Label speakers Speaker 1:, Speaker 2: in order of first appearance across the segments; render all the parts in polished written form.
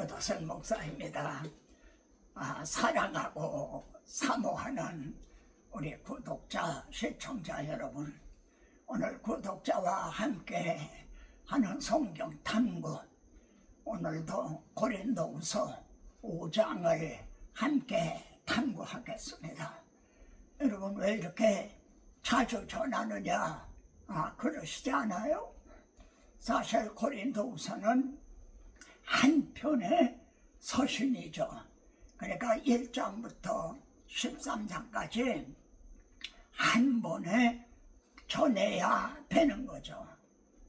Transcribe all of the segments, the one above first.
Speaker 1: 최도선 목사입니다. 사랑하고 사모하는 우리 구독자, 시청자 여러분, 오늘 구독자와 함께 하는 성경 탐구, 오늘도 고린도후서 5장을 함께 탐구하겠습니다. 여러분, 왜 이렇게 자주 전하느냐 그러시지 않아요? 사실 고린도후서는 한 편의 서신이죠. 그러니까 1장부터 13장까지 한 번에 전해야 되는 거죠.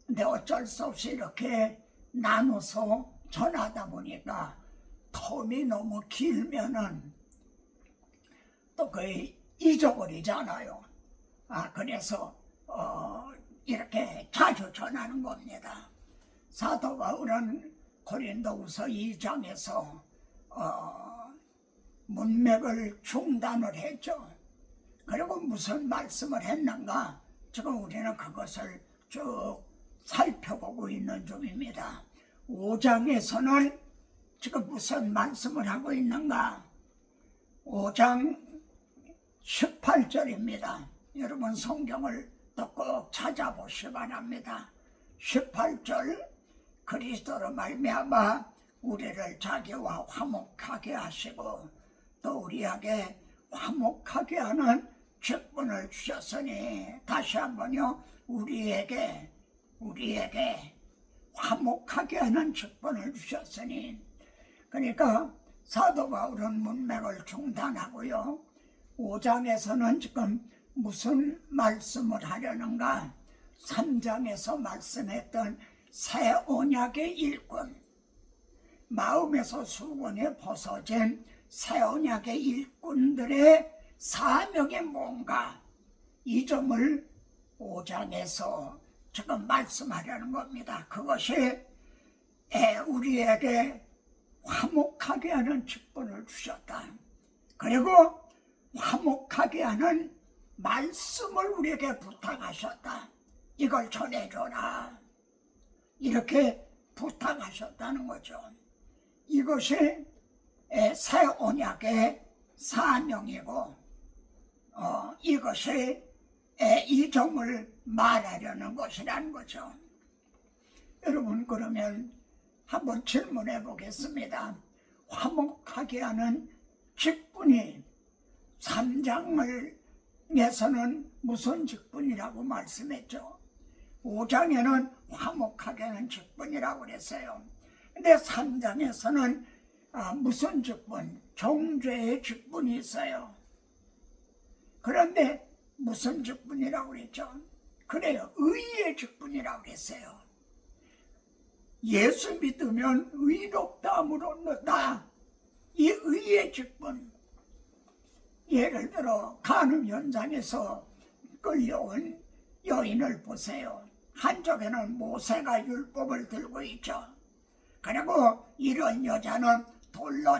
Speaker 1: 근데 어쩔 수 없이 이렇게 나눠서 전하다 보니까 텀이 너무 길면은 또 거의 잊어버리잖아요. 그래서 이렇게 자주 전하는 겁니다. 사도 바울은 고린도후서 2장에서 문맥을 중단을 했죠. 그리고 무슨 말씀을 했는가, 지금 우리는 그것을 쭉 살펴보고 있는 중입니다. 5장에서는 지금 무슨 말씀을 하고 있는가, 5장 18절입니다. 여러분 성경을 또 꼭 찾아보시기 바랍니다. 18절, 그리스도로 말미암아 우리를 자기와 화목하게 하시고 또 우리에게 화목하게 하는 직분을 주셨으니, 다시 한번요, 우리에게 화목하게 하는 직분을 주셨으니. 그러니까 사도 바울은 문맥을 중단하고요, 5장에서는 지금 무슨 말씀을 하려는가, 3장에서 말씀했던 새 언약의 일꾼, 마음에서 수건에 벗어진 새 언약의 일꾼들의 사명이 뭔가, 이 점을 5장에서 지금 말씀하려는 겁니다. 그것이 우리에게 화목하게 하는 직분을 주셨다. 그리고 화목하게 하는 말씀을 우리에게 부탁하셨다. 이걸 전해줘라. 이렇게 부탁하셨다는 거죠. 이것이 새 언약의 사명이고, 이것이 이 점을 말하려는 것이라는 거죠. 여러분, 그러면 한번 질문해 보겠습니다. 화목하게 하는 직분이 3장에서는 무슨 직분이라고 말씀했죠? 5장에는 화목하게 하는 직분이라고 그랬어요. 근데 3장에서는 무슨 직분? 정죄의 직분이 있어요. 그런데 무슨 직분이라고 그랬죠? 그래요, 의의 직분이라고 그랬어요. 예수 믿으면 의롭다함을 얻는다. 이 의의 직분, 예를 들어 간음 현장에서 끌려온 여인을 보세요. 한쪽에는 모세가 율법을 들고 있죠. 그리고 이런 여자는 돌로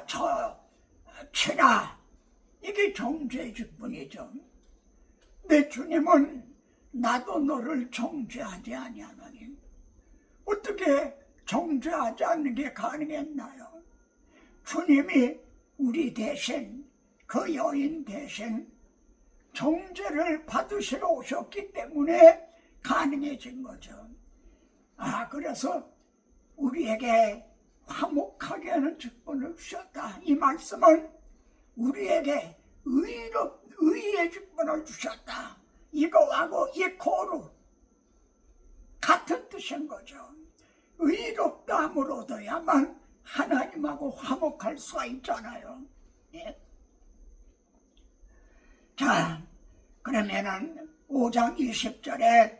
Speaker 1: 치라. 이게 정죄의 직분이죠. 내 주님은 나도 너를 정죄하지 아니하노니, 어떻게 정죄하지 않는 게 가능했나요? 주님이 우리 대신, 그 여인 대신 정죄를 받으시러 오셨기 때문에 가능해진 거죠. 그래서 우리에게 화목하게 하는 직분을 주셨다. 이 말씀은 우리에게 의의 직분을 주셨다. 이거하고 이코로 같은 뜻인 거죠. 의롭다함을 얻어야만 하나님하고 화목할 수가 있잖아요. 예. 자, 그러면은 5장 20절에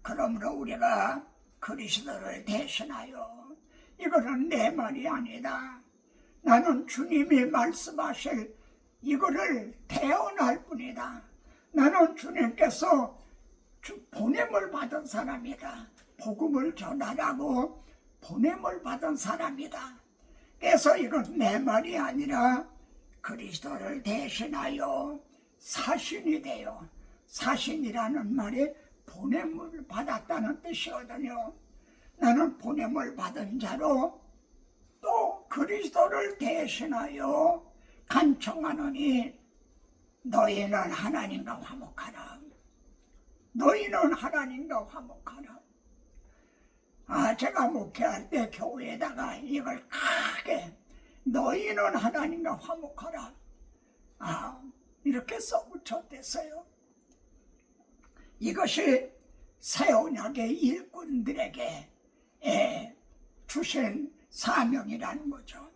Speaker 1: 그러므로 우리가 그리스도를 대신하여, 이거는 내 말이 아니다. 나는 주님이 말씀하실 이거를 대언할 뿐이다. 나는 주님께서 보냄을 받은 사람이다. 복음을 전하라고 보냄을 받은 사람이다. 그래서 이건 내 말이 아니라 그리스도를 대신하여 사신이 되어, 사신이라는 말이 보냄을 받았다는 뜻이거든요. 나는 보냄을 받은 자로 또 그리스도를 대신하여 간청하노니 너희는 하나님과 화목하라. 너희는 하나님과 화목하라. 제가 목회할 때 교회에다가 이걸 크게 너희는 하나님과 화목하라. 이렇게 써붙였댔어요. 이것이 새 언약의 일꾼들에게 주신 사명이라는 거죠.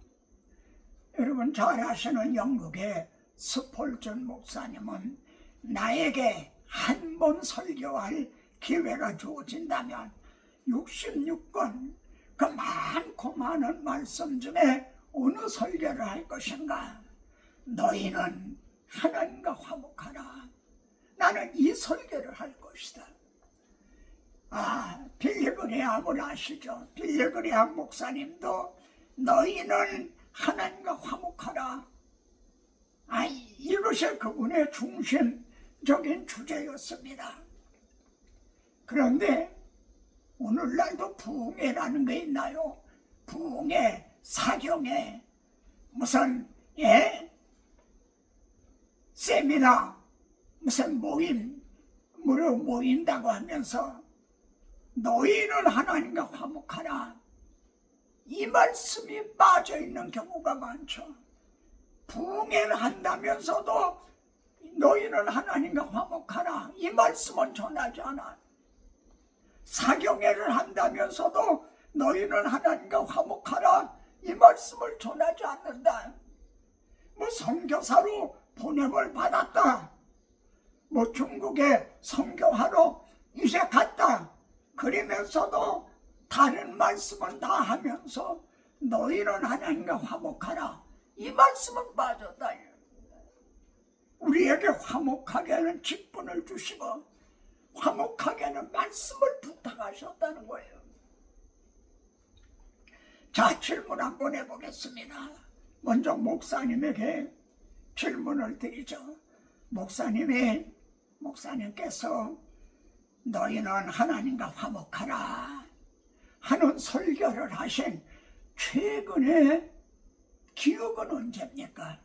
Speaker 1: 여러분 잘 아시는 영국의 스폴전 목사님은 나에게 한 번 설교할 기회가 주어진다면 66권 그 많고 많은 말씀 중에 어느 설교를 할 것인가? 너희는 하나님과 화목하라. 나는 이 설교를 할 것이다. 빌리 그레함을 아시죠? 빌리 그레함 목사님도 너희는 하나님과 화목하라. 이것이 그분의 중심적인 주제였습니다. 그런데 오늘날도 부흥회라는 게 있나요? 부흥회, 사경회, 무슨 세미나, 무슨 모임으로 모인다고 하면서 너희는 하나님과 화목하라. 이 말씀이 빠져있는 경우가 많죠. 부흥회를 한다면서도 너희는 하나님과 화목하라. 이 말씀은 전하지 않아. 사경회를 한다면서도 너희는 하나님과 화목하라. 이 말씀을 전하지 않는다. 선교사로 보냄을 받았다. 중국에 선교하러 이제 갔다. 그러면서도 다른 말씀은 다 하면서 너희는 하나님과 화목하라. 이 말씀은 빠졌다. 우리에게 화목하게 하는 직분을 주시고 화목하게 하는 말씀을 부탁하셨다는 거예요. 자, 질문 한번 해보겠습니다. 먼저 목사님에게 질문을 드리죠. 목사님께서 너희는 하나님과 화목하라 하는 설교를 하신 최근의 기억은 언제입니까?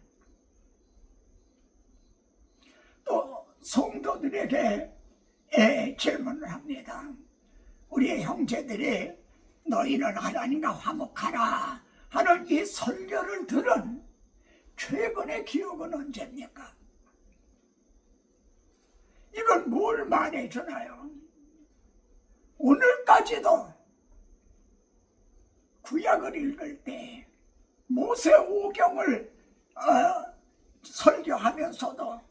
Speaker 1: 또 성도들에게 질문을 합니다. 우리 형제들이 너희는 하나님과 화목하라 하는 이 설교를 들은 최근의 기억은 언제입니까? 이건 뭘 말해주나요? 오늘까지도 구약을 읽을 때 모세 오경을 설교하면서도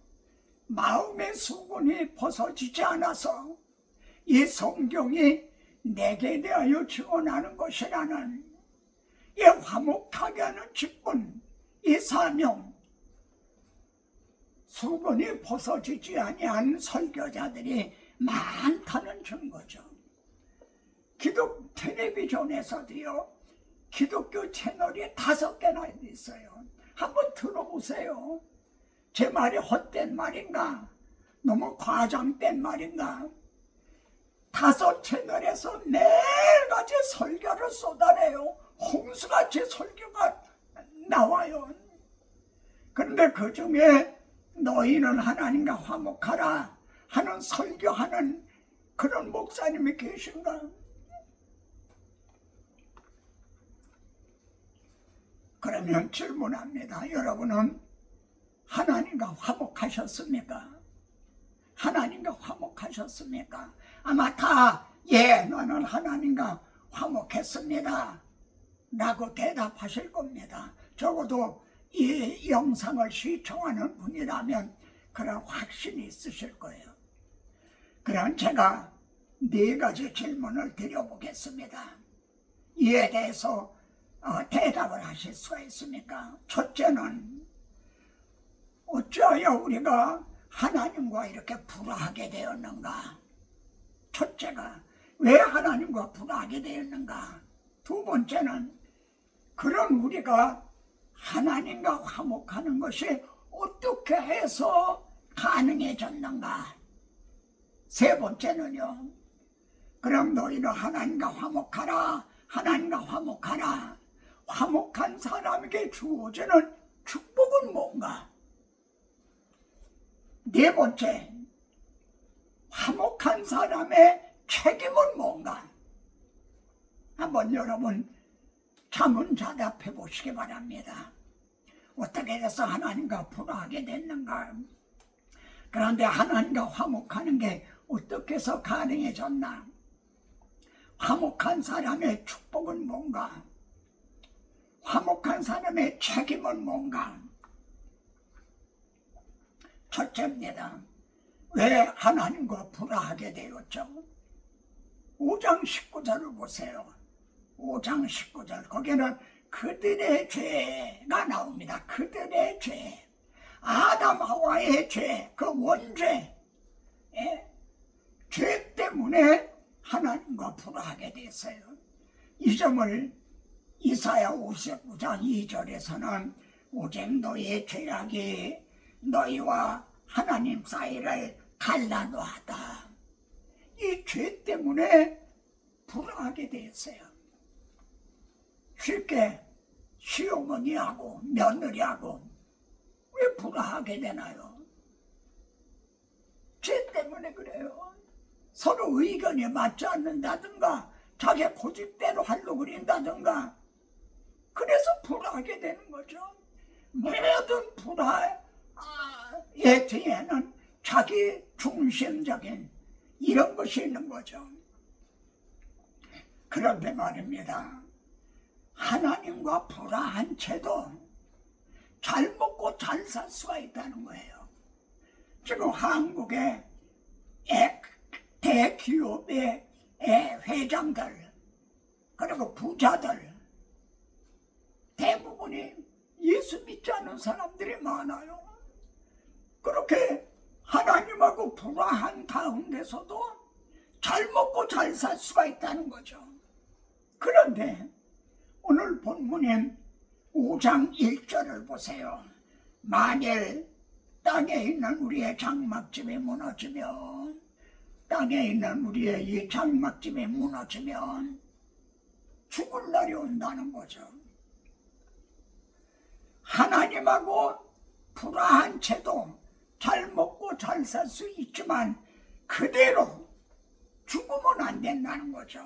Speaker 1: 마음의 수건이 벗어지지 않아서 이 성경이 내게 대하여 증언하는 것이라는 이 화목하게 하는 직분, 이 사명, 수건이 벗어지지 아니한 설교자들이 많다는 증거죠. 기독 텔레비전에서도요, 기독교 채널이 5개나 있어요. 한번 들어보세요. 제 말이 헛된 말인가? 너무 과장된 말인가? 5 채널에서 매일같이 설교를 쏟아내요. 홍수같이 설교가 나와요. 그런데 그 중에 너희는 하나님과 화목하라 하는 설교하는 그런 목사님이 계신가? 그러면 질문합니다. 여러분은 하나님과 화목하셨습니까? 하나님과 화목하셨습니까? 아마 다 너는 하나님과 화목했습니다 라고 대답하실 겁니다. 적어도 이 영상을 시청하는 분이라면 그런 확신이 있으실 거예요. 그럼 제가 4가지 질문을 드려보겠습니다. 이에 대해서 대답을 하실 수가 있습니까? 첫째는 어찌하여 우리가 하나님과 이렇게 불화하게 되었는가? 첫째가 왜 하나님과 불화하게 되었는가? 2번째는 그런 우리가 하나님과 화목하는 것이 어떻게 해서 가능해졌는가? 3번째는요, 그럼 너희는 하나님과 화목하라, 하나님과 화목하라. 화목한 사람에게 주어지는 축복은 뭔가? 네 번째, 화목한 사람의 책임은 뭔가? 한번 여러분 자문자답해 보시기 바랍니다. 어떻게 해서 하나님과 불화하게 됐는가? 그런데 하나님과 화목하는 게 어떻게 해서 가능해졌나? 화목한 사람의 축복은 뭔가? 화목한 사람의 책임은 뭔가? 첫째입니다. 왜 하나님과 불화하게 되었죠? 5장 19절을 보세요. 5장 19절 거기는 그들의 죄가 나옵니다. 그들의 죄, 아담 하와의 죄, 그 원죄, 죄 때문에 하나님과 불화하게 됐어요. 이 점을 이사야 59장 2절에서는 오직 너희의 죄악이 너희와 하나님 사이를 갈라놓았다. 이 죄 때문에 불화하게 되었어요. 쉽게 시어머니하고 며느리하고 왜 불화하게 되나요? 죄 때문에 그래요. 서로 의견이 맞지 않는다든가 자기 고집대로 하려고 그런다든가 그래서 불화하게 되는 거죠. 모든 불화의 뒤에는 자기 중심적인 이런 것이 있는 거죠. 그런데 말입니다. 하나님과 불화한 채도 잘 먹고 잘 살 수가 있다는 거예요. 지금 한국의 대기업의 회장들 그리고 부자들 대부분이 예수 믿지 않는 사람들이 많아요. 그렇게 하나님하고 불화한 가운데서도 잘 먹고 잘 살 수가 있다는 거죠. 그런데 오늘 본문인 5장 1절을 보세요. 만일 땅에 있는 우리의 장막집이 무너지면 땅에 있는 우리의 이 장막집이 무너지면 죽을 날이 온다는 거죠. 하나님하고 불화한 채도 잘 먹고 잘 살 수 있지만 그대로 죽으면 안 된다는 거죠.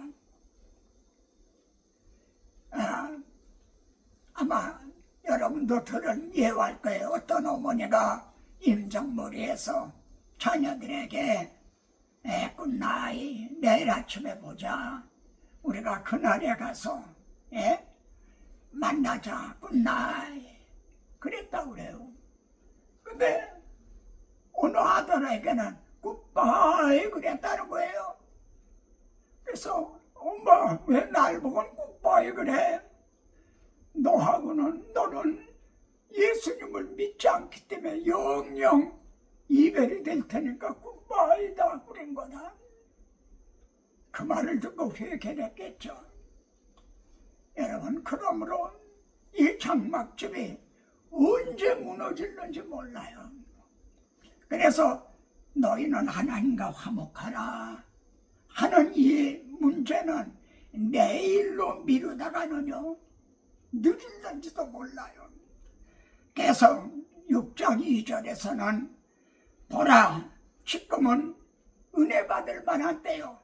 Speaker 1: 아마 여러분도 들은 예화일 거예요. 어떤 어머니가 임정머리에서 자녀들에게 굿나잇 내일 아침에 보자. 우리가 그날에 가서 만나자. 굿나잇 그랬다고 그래요. 근데 어느 아들에게는 굿바이 그랬다는 거예요. 그래서 엄마 왜 날 보고는 굿바이 그래? 너는 예수님을 믿지 않기 때문에 영영 이별이 될 테니까 굿바이다 그런 거다. 그 말을 듣고 회개했겠죠. 여러분 그러므로 이 장막집이 언제 무너질는지 몰라요. 그래서 너희는 하나님과 화목하라 하는 이 문제는 내일로 미루다가는요 늦을는지도 몰라요. 그래서 6장 2절에서는 보라 지금은 은혜 받을 만한 때요.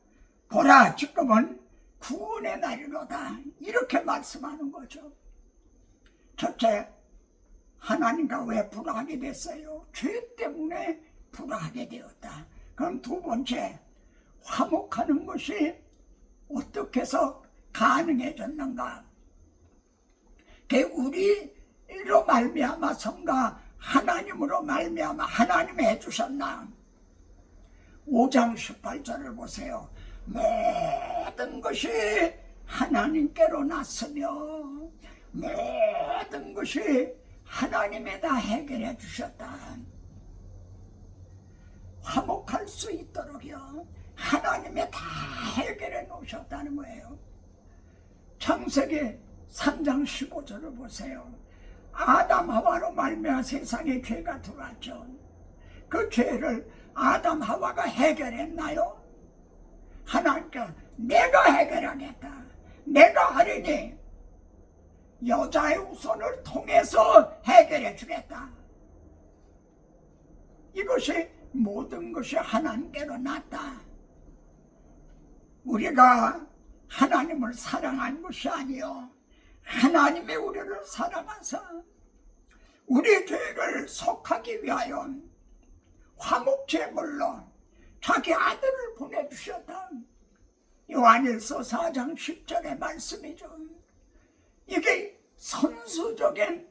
Speaker 1: 보라 지금은 구원의 날이로다. 이렇게 말씀하는 거죠. 첫째, 하나님과 왜 불화하게 됐어요? 죄 때문에 불화하게 되었다. 그럼 두 번째, 화목하는 것이 어떻게 해서 가능해졌는가? 우리로 말미암아선가 하나님으로 말미암아 하나님이 해주셨나? 5장 18절을 보세요. 모든 것이 하나님께로 났으며 모든 것이 하나님이 다 해결해 주셨다. 화목할 수 있도록요 하나님이 다 해결해 놓으셨다는 거예요. 창세기 3장 15절을 보세요. 아담 하와로 말미암아 세상에 죄가 들어왔죠. 그 죄를 아담 하와가 해결했나요? 하나님께 내가 해결하겠다. 내가 하려니 여자의 후손을 통해서 해결해 주겠다. 이것이 모든 것이 하나님께로 났다. 우리가 하나님을 사랑한 것이 아니요, 하나님의 우리를 사랑하사 우리 죄를 속하기 위하여 화목제물로 자기 아들을 보내주셨다. 요한일서 4장 10절의 말씀이죠. 이게 선수적인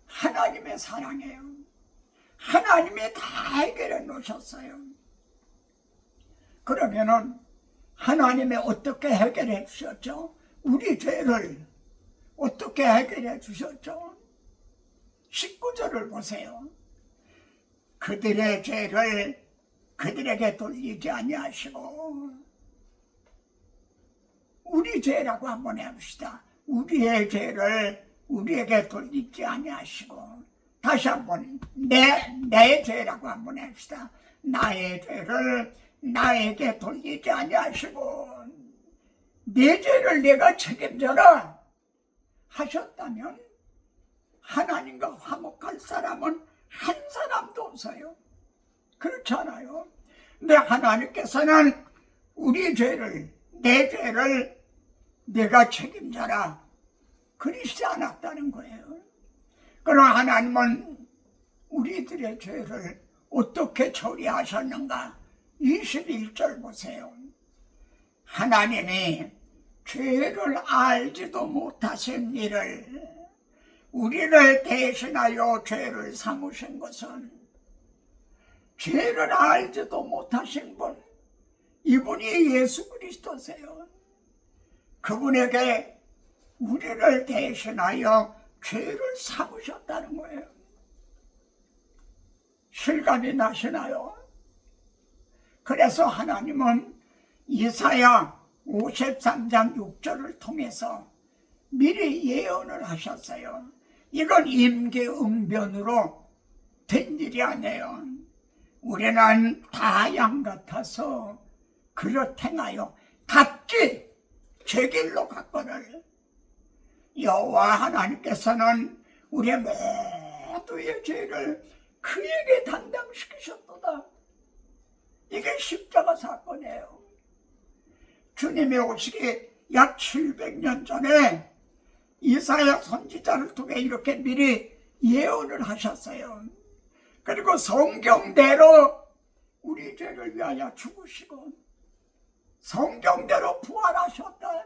Speaker 1: 하나님의 사랑이에요. 하나님이 다 해결해 놓으셨어요. 그러면은 하나님이 어떻게 해결해 주셨죠? 우리 죄를 어떻게 해결해 주셨죠? 19절을 보세요. 그들의 죄를 그들에게 돌리지 아니하시고, 우리 죄라고 한번 해봅시다. 우리의 죄를 우리에게 돌리지 아니하시고, 다시 한번 내 죄라고 한번 해봅시다. 나의 죄를 나에게 돌리지 아니하시고 내 죄를 내가 책임져라 하셨다면 하나님과 화목할 사람은 한 사람도 없어요. 그렇지 않아요? 근데 하나님께서는 우리 죄를, 내 죄를 내가 책임져라 그러시지 않았다는 거예요. 그럼 하나님은 우리들의 죄를 어떻게 처리하셨는가? 21절 보세요. 하나님이 죄를 알지도 못하신 이를 우리를 대신하여 죄를 삼으신 것은, 죄를 알지도 못하신 분, 이분이 예수 그리스도세요. 그분에게 우리를 대신하여 죄를 삼으셨다는 거예요. 실감이 나시나요? 그래서 하나님은 이사야 53장 6절을 통해서 미리 예언을 하셨어요. 이건 임기응변으로 된 일이 아니에요. 우리는 다 양 같아서 그릇 행하여 각기 제 길로 갔거늘 여호와 하나님께서는 우리의 모두의 죄를 그에게 담당시키셨도다. 이게 십자가 사건이에요. 주님이 오시기 약 700년 전에 이사야 선지자를 통해 이렇게 미리 예언을 하셨어요. 그리고 성경대로 우리 죄를 위하여 죽으시고 성경대로 부활하셨다.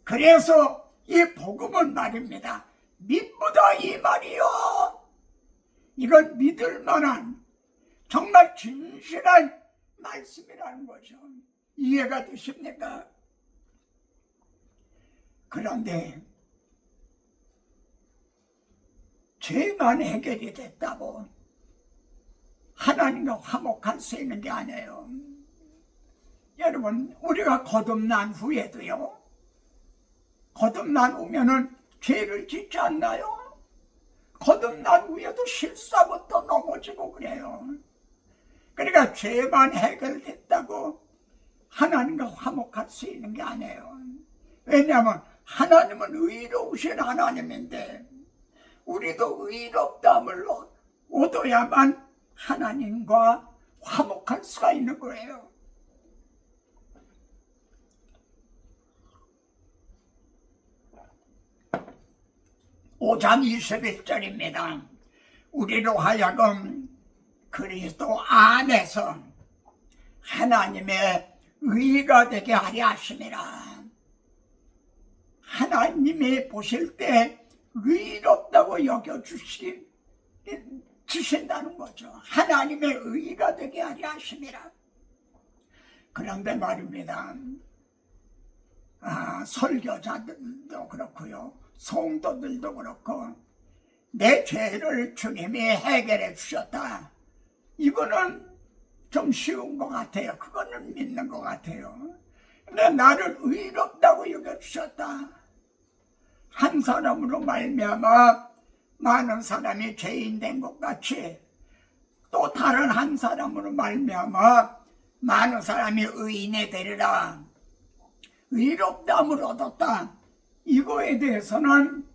Speaker 1: 그래서 이 복음은 말입니다. 믿보다 이 말이요. 이건 믿을 만한 정말 진실한 말씀이라는 거죠. 이해가 되십니까? 그런데 죄만 해결이 됐다고 하나님과 화목할 수 있는 게 아니에요. 여러분, 우리가 거듭난 후에도요, 거듭난 후면은 죄를 짓지 않나요? 거듭난 후에도 실수하고 또 넘어지고 그래요. 그러니까 죄만 해결됐다고 하나님과 화목할 수 있는 게 아니에요. 왜냐하면 하나님은 의로우신 하나님인데 우리도 의롭다함을 얻어야만 하나님과 화목할 수가 있는 거예요. 5장 21절입니다. 우리로 하여금 그리스도 안에서 하나님의 의가 되게 하려 하심이라. 하나님이 보실 때 의롭다고 여겨주신다는 거죠. 하나님의 의가 되게 하려 하심이라. 그런데 말입니다. 설교자들도 그렇고요, 성도들도 그렇고, 내 죄를 주님이 해결해 주셨다. 이거는 좀 쉬운 것 같아요. 그거는 믿는 것 같아요. 근데 나를 의롭다고 여겨주셨다. 한 사람으로 말미암아 많은 사람이 죄인 된 것 같이, 또 다른 한 사람으로 말미암아 많은 사람이 의인이 되리라. 의롭다함을 얻었다. 이거에 대해서는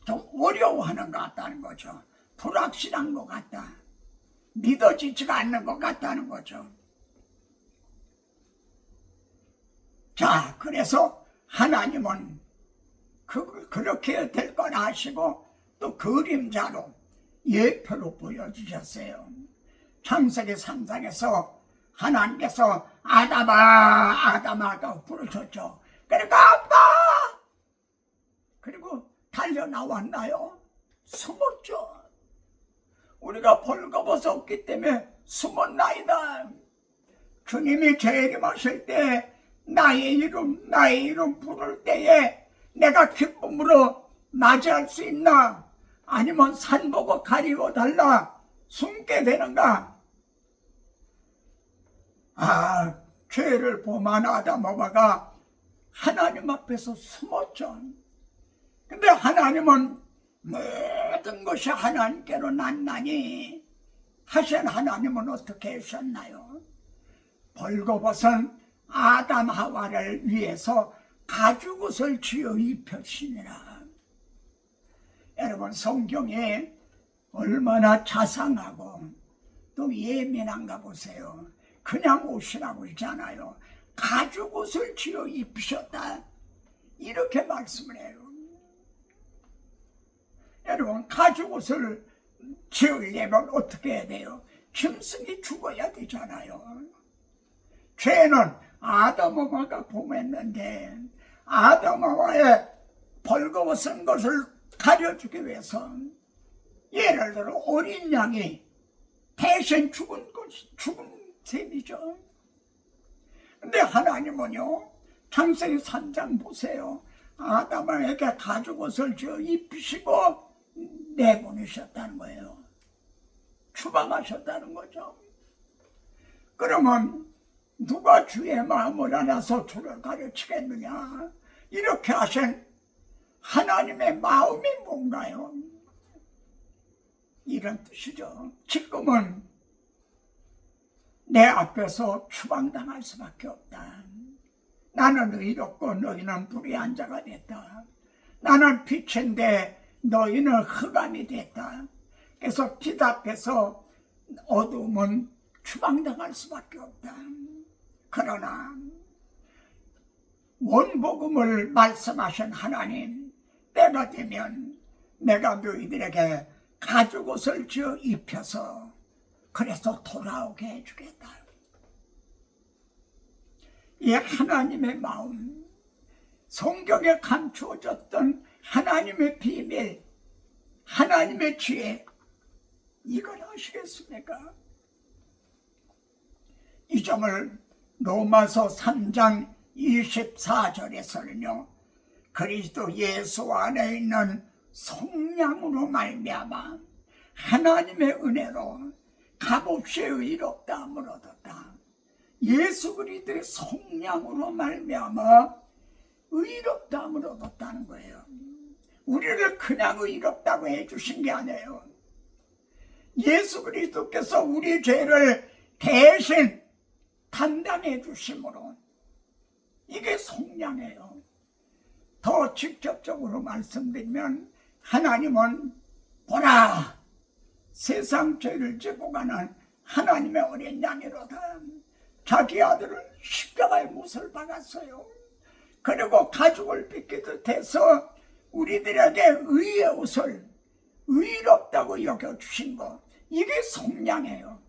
Speaker 1: 좀 어려워하는 것 같다는 거죠. 불확실한 것 같다. 믿어지지가 않는 것 같다는 거죠. 자, 그래서 하나님은 그렇게 될 걸 아시고 또 그림자로 예표로 보여주셨어요. 창세기 3장에서 하나님께서 아담아 아담아가 부르셨죠. 그러니까 아빠! 그리고 달려 나왔나요? 숨었죠. 우리가 벌거벗었기 때문에 숨었나이다. 주님이 재림하실 때 나의 이름 부를 때에 내가 기쁨으로 맞이할 수 있나? 아니면 산 보고 가리고 달라 숨게 되는가? 죄를 범한 아담 어바가 하나님 앞에서 숨었죠. 근데 하나님은 모든 것이 하나님께로 났나니 하신 하나님은 어떻게 하셨나요? 벌거벗은 아담 하와를 위해서 가죽옷을 지어 입혔으니라. 여러분, 성경에 얼마나 자상하고 또 예민한가 보세요. 그냥 옷이라고 있잖아요. 가죽옷을 지어 입히셨다, 이렇게 말씀을 해요. 여러분, 가죽옷을 지으려면 어떻게 해야 돼요? 짐승이 죽어야 되잖아요. 죄는 아담어마가 범했는데 아담어마의 벌거벗은 것을 가려주기 위해서 예를 들어 어린 양이 대신 죽은 셈이죠. 근데 하나님은요, 창세기 3장 보세요. 아담에게 가죽옷을 지어 입히시고 내보내셨다는 거예요. 추방하셨다는 거죠. 그러면 누가 주의 마음을 알아서 주를 가르치겠느냐? 이렇게 하신 하나님의 마음이 뭔가요? 이런 뜻이죠. 지금은 내 앞에서 추방당할 수밖에 없다. 나는 의롭고 너희는 불의한 자가 됐다. 나는 빛인데 너희는 흑암이 됐다. 그래서 빛 앞에서 어두움은 추방당할 수밖에 없다. 그러나 원복음을 말씀하신 하나님, 때가 되면 내가 너희들에게 가죽옷을 지어 입혀서 그래서 돌아오게 해주겠다. 이 하나님의 마음, 성경에 감추어졌던 하나님의 비밀, 하나님의 지혜, 이걸 아시겠습니까? 이 점을 로마서 3장 24절에서는요, 그리스도 예수 안에 있는 성령으로 말미암아 하나님의 은혜로 값없이 의롭다함을 얻었다. 예수 그리스도의 성령으로 말미암아 의롭다함을 얻었다는 거예요. 우리를 그냥 의롭다고 해주신 게 아니에요. 예수 그리스도께서 우리 죄를 대신 담당해 주심으로, 이게 성령이에요. 더 직접적으로 말씀드리면 하나님은 보라, 세상 죄를 지고 가는 하나님의 어린 양이로다. 자기 아들을 십자가에 못을 박았어요. 그리고 가죽을 빗기듯 해서 우리들에게 의의 옷을 의롭다고 여겨주신 것, 이게 성령이에요.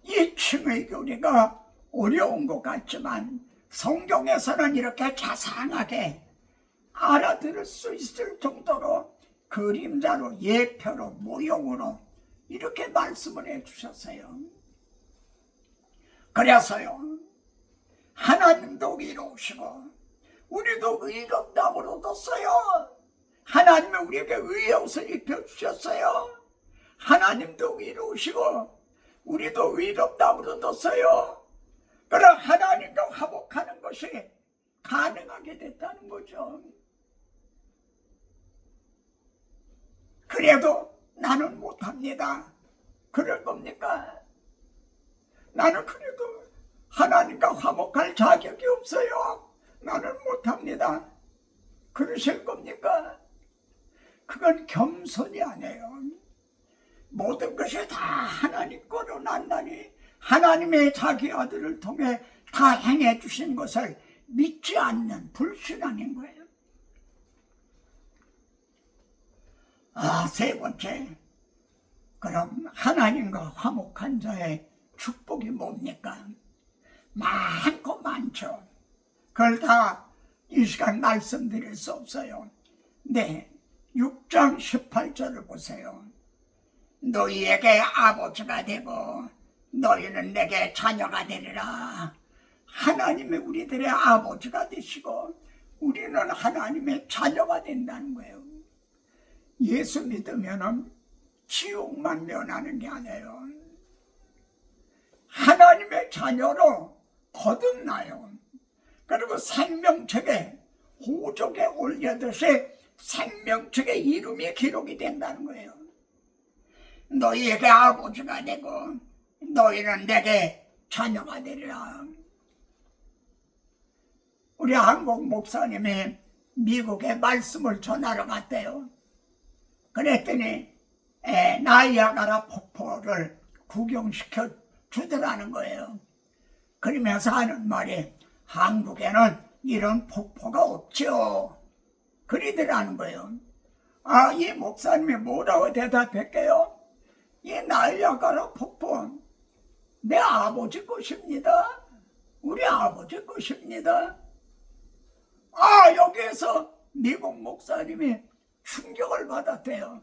Speaker 1: 이 칭의 교리가 어려운 것 같지만 성경에서는 이렇게 자상하게 알아들을 수 있을 정도로 그림자로, 예표로, 모형으로 이렇게 말씀을 해주셨어요. 그래서요, 하나님도 의로우시고 우리도 의롭다함을 얻었어요. 하나님은 우리에게 의의 옷을 입혀주셨어요. 하나님도 의로우시고 우리도 의롭다함을 얻었어요. 그럼 하나님과 화목하는 것이 가능하게 됐다는 거죠. 그래도 나는 못합니다. 그럴 겁니까? 나는 그래도 하나님과 화목할 자격이 없어요. 나는 못합니다. 그러실 겁니까? 그건 겸손이 아니에요. 모든 것이 다 하나님 거로 난다니 하나님의 자기 아들을 통해 다 행해 주신 것을 믿지 않는 불신앙인 거예요. 세 번째, 그럼 하나님과 화목한 자의 축복이 뭡니까? 많고 많죠. 그걸 다 이 시간 말씀드릴 수 없어요. 네, 6장 18절을 보세요. 너희에게 아버지가 되고 너희는 내게 자녀가 되리라. 하나님이 우리들의 아버지가 되시고 우리는 하나님의 자녀가 된다는 거예요. 예수 믿으면 지옥만 면하는 게 아니에요. 하나님의 자녀로 거듭나요. 그리고 생명책에 호적에 올려듯이 생명책의 이름이 기록이 된다는 거예요. 너희에게 아버지가 되고 너희는 내게 자녀가 되리라. 우리 한국 목사님이 미국에 말씀을 전하러 갔대요. 그랬더니 나이아가라 폭포를 구경시켜 주더라는 거예요. 그러면서 하는 말이 한국에는 이런 폭포가 없죠. 그러더라는 거예요. 이 목사님이 뭐라고 대답할게요? 이 나이아가라 폭포 내 아버지 것입니다. 우리 아버지 것입니다. 여기에서 미국 목사님이 충격을 받았대요.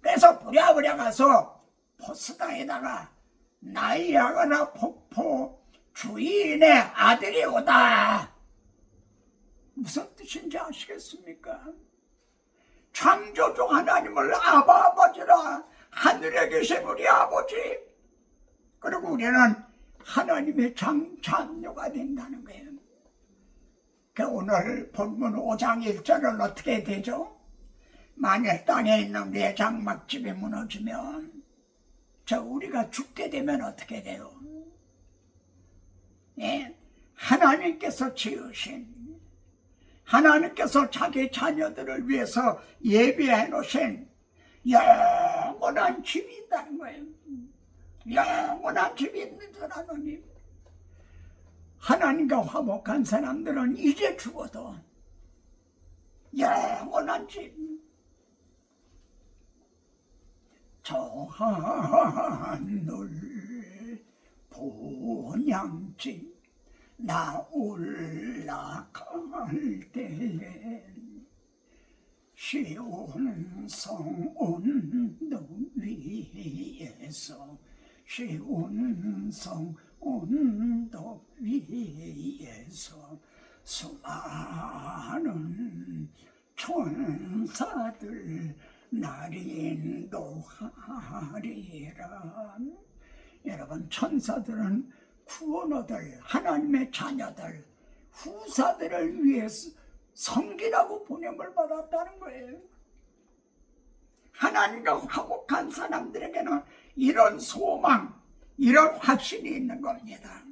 Speaker 1: 그래서 부랴부랴 가서 포스터에다가 나이아가라 폭포 주인의 아들이 오다. 무슨 뜻인지 아시겠습니까? 창조주 하나님을 아버지라 하늘에 계신 우리 아버지, 그리고 우리는 하나님의 자녀가 된다는 거예요. 오늘 본문 5장 1절은 어떻게 되죠? 만일 땅에 있는 내 장막집이 무너지면 우리가 죽게 되면 어떻게 돼요? 하나님께서 지으신, 하나님께서 자기 자녀들을 위해서 예비해 놓으신 영원한 집이 있다는 거예요. 영원한 집이 있는 줄 아노니 하나님과 화목한 사람들은 이제 죽어도 영원한 집, 저 하늘 본향집 나 올라갈 때에 시온 성 언덕 위에서 시온 성 언덕 위에서 수많은 천사들 나리 인도하리라. 여러분, 천사들은 구원 얻을 하나님의 자녀들, 후사들을 위해서 섬기라고 보냄을 받았다는 거예요. 하나님과 화목한 사람들에게는 이런 소망, 이런 확신이 있는 겁니다.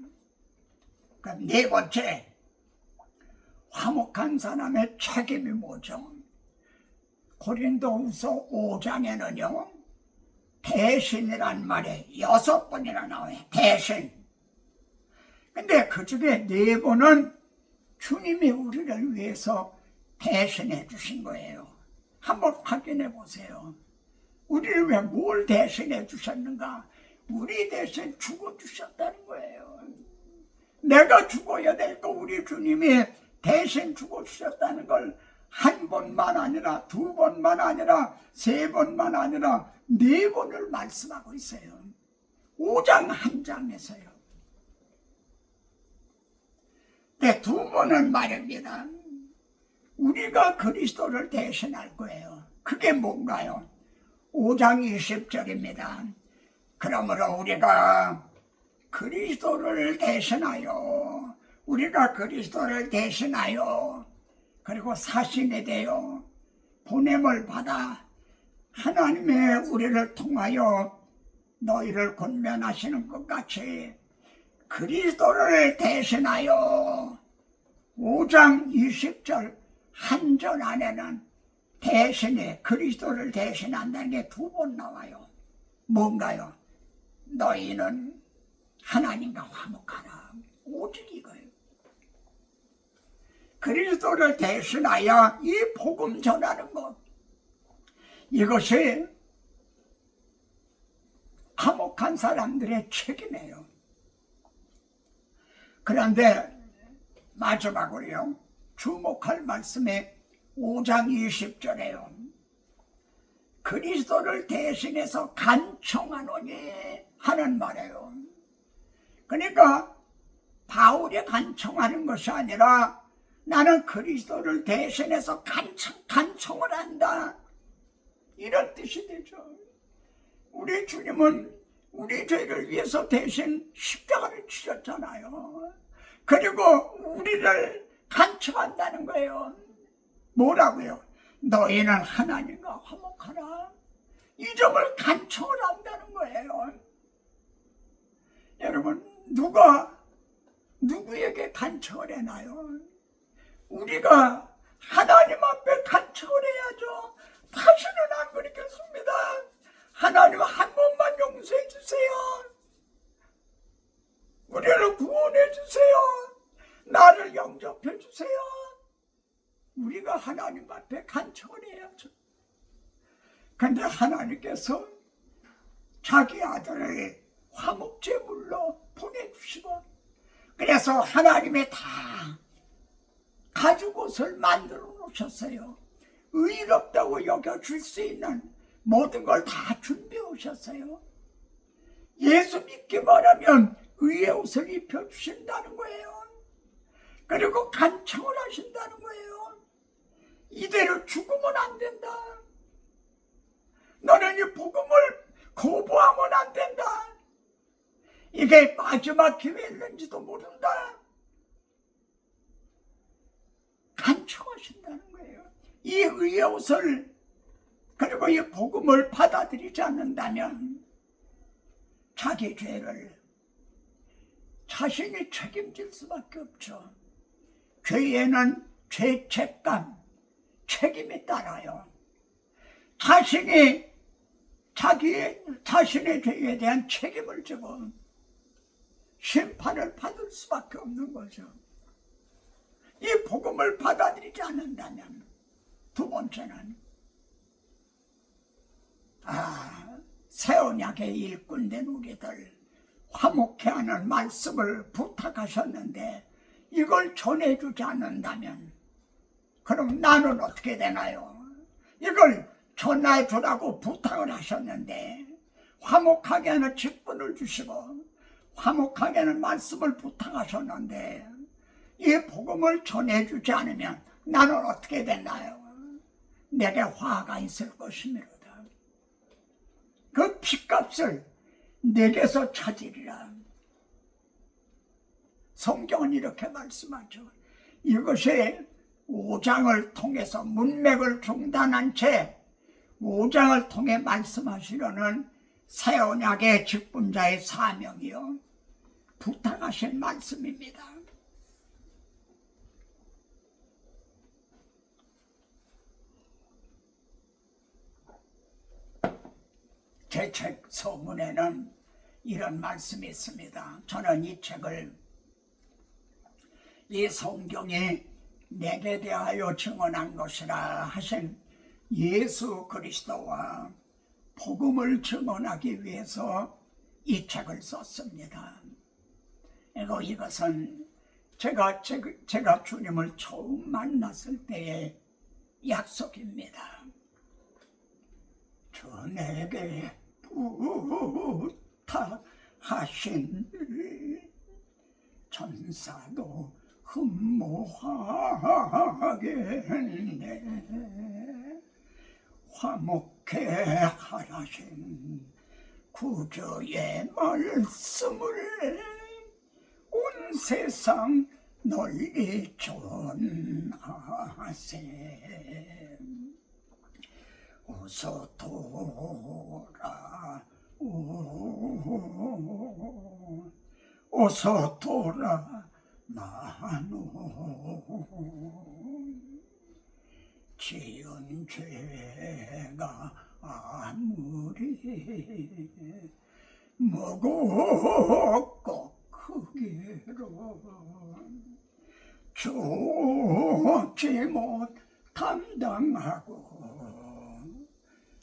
Speaker 1: 그럼 네 번째, 화목한 사람의 책임이 뭐죠? 고린도후서 5장에는요 대신이란 말이 6번이나 나와요. 대신. 근데 그 중에 4번은 주님이 우리를 위해서 대신해 주신 거예요. 한번 확인해 보세요. 우리를 왜 뭘 대신해 주셨는가? 우리 대신 죽어 주셨다는 거예요. 내가 죽어야 될 거 우리 주님이 대신 죽어 주셨다는 걸 한 번만 아니라 2번만 아니라 3번만 아니라 4번을 말씀하고 있어요. 5장 한 장에서요. 네, 2번은 말입니다. 우리가 그리스도를 대신할 거예요. 그게 뭔가요? 5장 20절입니다. 그러므로 우리가 그리스도를 대신하여 그리고 사신에 대여 보냄을 받아 하나님의 우리를 통하여 너희를 권면하시는 것 같이 그리스도를 대신하여 5장 20절 한 절 안에는 대신에 그리스도를 대신한다는 게 2번 나와요. 뭔가요? 너희는 하나님과 화목하라. 오직 이거예요. 그리스도를 대신하여 이 복음 전하는 것, 이것이 화목한 사람들의 책임이에요. 그런데 마지막으로요, 주목할 말씀이 5장 20절에요. 그리스도를 대신해서 간청하노니 하는 말이에요. 그러니까 바울이 간청하는 것이 아니라 나는 그리스도를 대신해서 간청을 한다, 이런 뜻이 되죠. 우리 주님은 우리 죄를 위해서 대신 십자가를 치셨잖아요. 그리고 우리를 간청한다는 거예요. 뭐라고요? 너희는 하나님과 화목하라. 이 점을 간청을 한다는 거예요. 여러분, 누가 누구에게 간청을 해나요? 우리가 하나님 앞에 간청을 해야죠. 다시는 안 그러겠습니다. 하나님 한 번만 용서해 주세요. 우리를 구원해 주세요. 나를 영접해 주세요. 우리가 하나님 앞에 간청을 해야죠. 근데 하나님께서 자기 아들을 화목제물로 보내주시고, 그래서 하나님의 다 가죽 옷을 만들어 놓으셨어요. 의롭다고 여겨줄 수 있는 모든 걸 다 준비해 오셨어요. 예수 믿기만 하면 의의 옷을 입혀주신다는 거예요. 그리고 간청을 하신다는 거예요. 이대로 죽으면 안 된다. 너는 이 복음을 거부하면 안 된다. 이게 마지막 기회일는지도 모른다. 간청하신다는 거예요. 이 의의 옷을, 그리고 이 복음을 받아들이지 않는다면 자기 죄를 자신이 책임질 수밖에 없죠. 죄에는 죄책감, 책임이 따라요. 자신이 자신의 죄에 대한 책임을 지고 심판을 받을 수밖에 없는 거죠. 이 복음을 받아들이지 않는다면, 두 번째는 새 언약의 일꾼된 우리들 화목해하는 말씀을 부탁하셨는데 이걸 전해주지 않는다면 그럼 나는 어떻게 되나요? 이걸 전해주라고 부탁을 하셨는데 화목하게 하는 직분을 주시고 화목하게 하는 말씀을 부탁하셨는데 이 복음을 전해주지 않으면 나는 어떻게 되나요? 내게 화가 있을 것이미로다. 그 핏값을 내게서 찾으리라. 성경은 이렇게 말씀하죠. 이것이 5장을 통해서 문맥을 중단한 채 5장을 통해 말씀하시려는 새 언약의 직분자의 사명이요, 부탁하신 말씀입니다. 제 책 서문에는 이런 말씀이 있습니다. 저는 이 책을, 이 성경이 내게 대하여 증언한 것이라 하신 예수 그리스도와 복음을 증언하기 위해서 이 책을 썼습니다. 그리고 이것은 제가 주님을 처음 만났을 때의 약속입니다. 주 내게 부탁하신 천사도 흠모하겠네. 화목해 하라신 구주의 말씀을 온 세상 널리 전하세. 어서 돌아, 어서 돌아, 나누 지은 죄가 아무리 무겁고 크기로 죽지 못 감당하고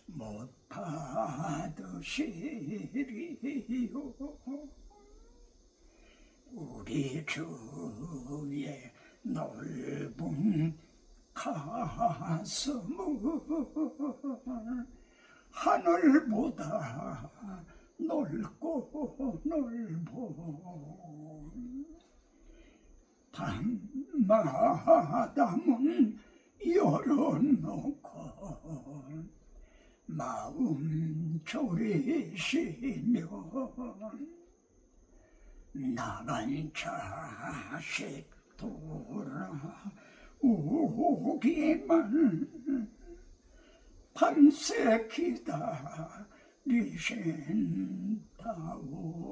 Speaker 1: 못 받으시리요. 우리 주의 넓은 가슴은 하늘보다 넓고 넓어 밤마담은 열어놓고 마음 졸이시며 나간 자식 돌아오기만 밤새 기다리신다오.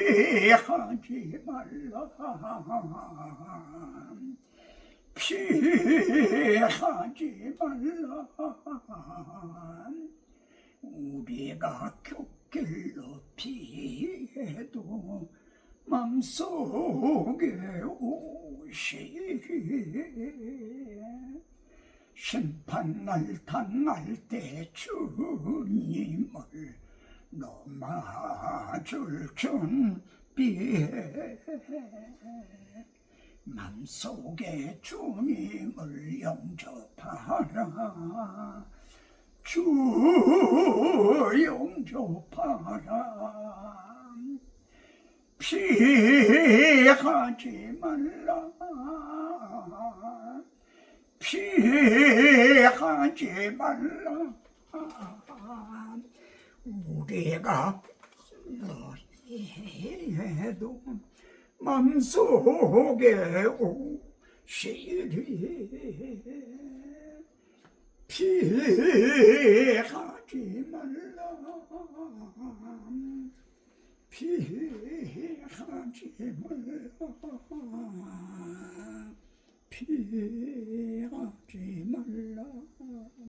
Speaker 1: 피하지 말라 피하지 말라 우리가 곁길로 피해도 맘속에 오시리 심판날 당할 때 주님을 넘어줄 준비해 맘속에 주님을 영접하라 주 영접하라 피하지 말라 피하지 말라 우리가 너희에도 맘속에 오시리 피하지 말라 피하지 말라 피하지 말라